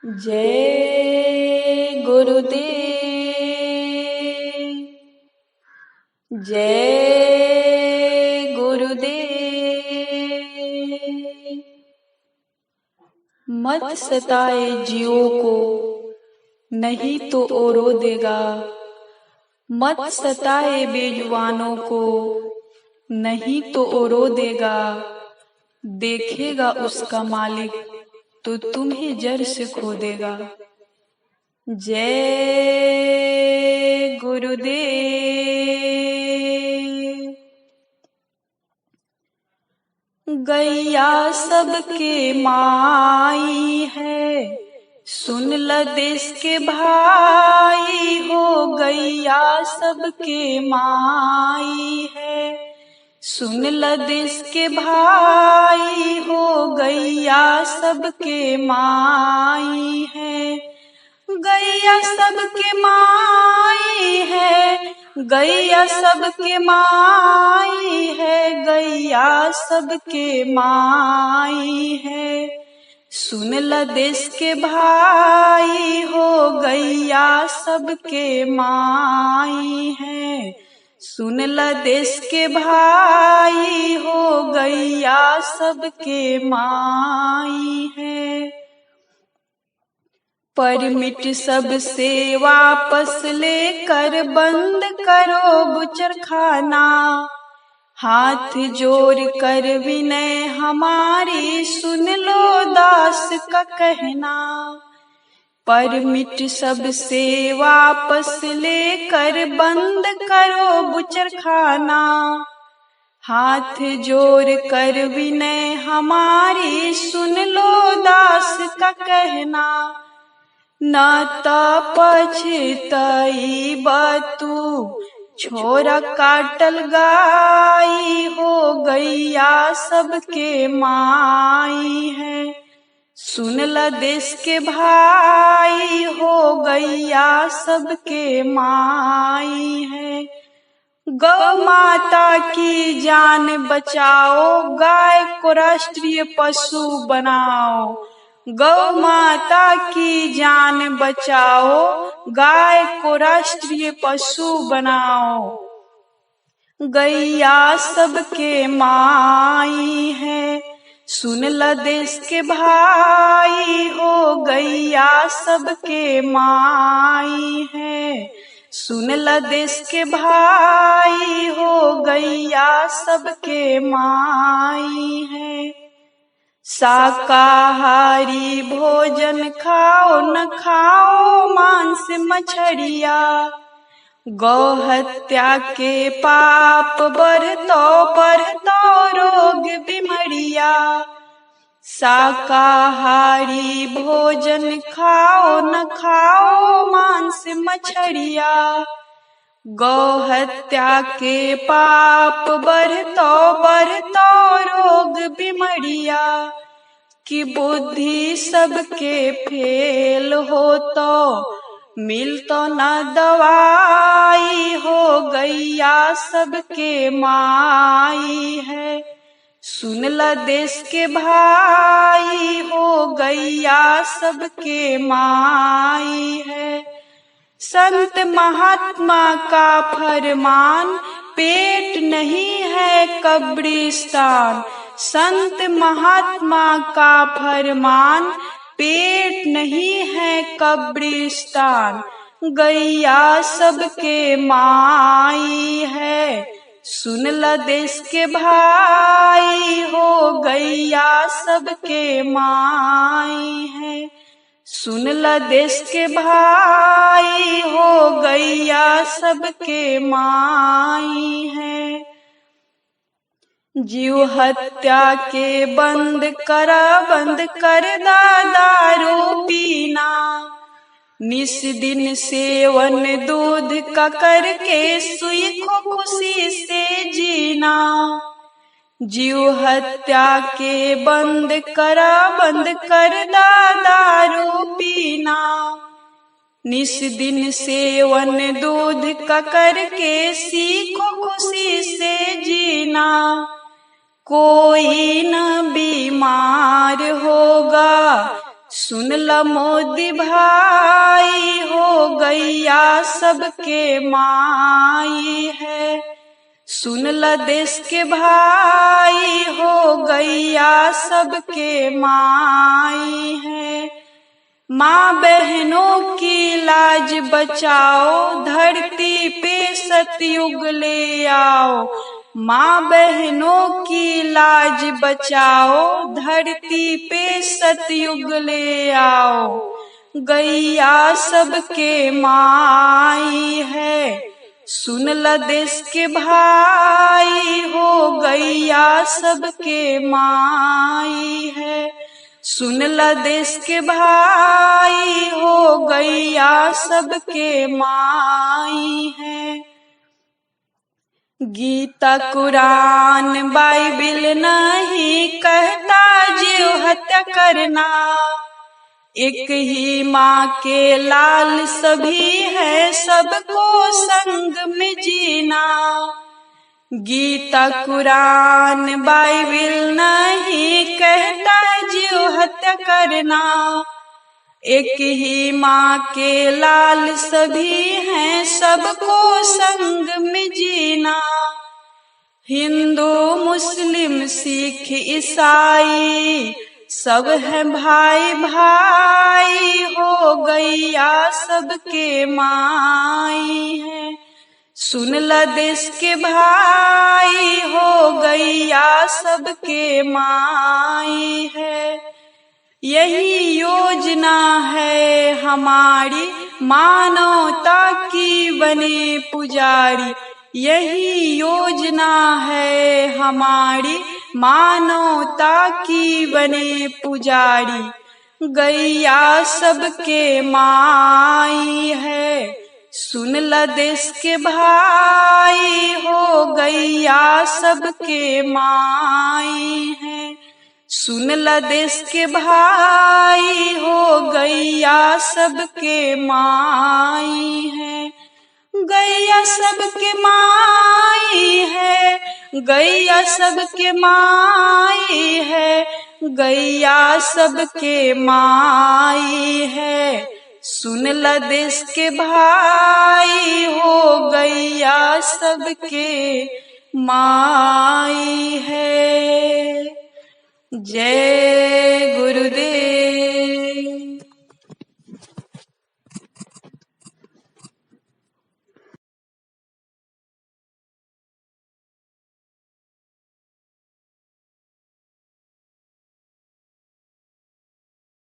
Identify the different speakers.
Speaker 1: जय गुरुदेव। जय गुरुदेव। मत सताए जियो को, नहीं तो ओरो देगा। मत सताए बेजुबानों को, नहीं तो ओरो देगा। देखेगा उसका मालिक तो तुम्हें जड़ से खो देगा। जय गुरुदेव। गैया सबके माई है, सुन ल देश के भाई हो। गैया सबके माई है, सुन ल देश के भाई हो। गैया सबके माई है, गैया सबके माई है। गैया सबके माई है, गैया सबके माई है। सुन ल देश के भाई हो, गैया सबके माई है। सुन ल देश के भाई हो, गैया सबके माई है। परमिट सबसे वापस लेकर बंद करो बुचर खाना। हाथ जोड़ कर विनय हमारी सुन लो दास का कहना। परमिट सबसे वापस लेकर बंद करो बुचर खाना। हाथ जोड़ कर विनय हमारी सुन लो दास का कहना। नाता पछताई तू छोरा काटल गाई हो। गैया सबके माई है, सुन ल देश के भाई हो। गैया सबके माई है। गौ माता की जान बचाओ, गाय को राष्ट्रीय पशु बनाओ। गौ माता की जान बचाओ, गाय को राष्ट्रीय पशु बनाओ। गैया सबके माई है, सुन ल देश के भाई हो। गैया सबके माई है, सुन ल देश के भाई हो। गैया सबके माई है। शाकाहारी भोजन खाओ, न खाओ मांस मछरिया। गौ हत्या के पाप बढ़तो रोग बीमरिया। शाकाहारी भोजन खाओ, न खाओ मांस मछरिया। गौ हत्या के पाप बढ़तो रोग बीमरिया। कि बुद्धि सबके फेल हो तो मिलतो न दवाई हो। गैया सबके माई है, सुन ल देश के भाई हो। गैया सबके माई है। संत महात्मा का फरमान, पेट नहीं है कब्रिस्तान। संत महात्मा का फरमान, पेट नहीं है कब्रिस्तान। गैया सबके माई है, सुन ल देश के भाई हो। गैया सबके माई है, सुन ल देश के भाई हो। गैया सबके माई है। जीव हत्या के बंद कर दारू पीना। निस दिन सेवन दूध का करके सुई को खुशी से जीना। जीव हत्या के बंद कर दारू पीना। निस दिन सेवन दूध का करके सीखो खुशी से जीना। कोई न बीमार होगा, सुन ल मोदी भाई हो गैया सबके माई है। सुन ल देश के भाई हो गैया सबके माई है। माँ बहनों की लाज बचाओ, धरती पे सतयुग ले आओ। माँ बहनों की लाज बचाओ, धरती पे सतयुग ले आओ। गैया सबके माई है। सुन ल देश के भाई हो गैया सबके माई है। सुन ल देश के भाई हो गैया सबके माई है। गीता कुरान बाइबिल नहीं कहता जीव हत्या करना। एक ही माँ के लाल सभी है, सबको संग में जीना। गीता कुरान बाइबिल नहीं कहता जीव हत्या करना। एक ही माँ के लाल सभी हैं, सबको संग में जीना। हिंदू मुस्लिम सिख ईसाई सब है भाई भाई हो गैया सबके माई है। सुन ल देश के भाई हो गैया सबके माई है। यही योजना है हमारी, मानवता की बने पुजारी। यही योजना है हमारी, मानवता की बने पुजारी। गैया सबके माई है। सुन ल देश के भाई हो गैया सबके माई है। सुन ल देश के भाई हो गैया सबके माई है। गैया सबके माई है। गैया सबके माई है। गैया सबके माई है। सुन ल देश के भाई हो गैया सबके माई है। जय गुरुदेव।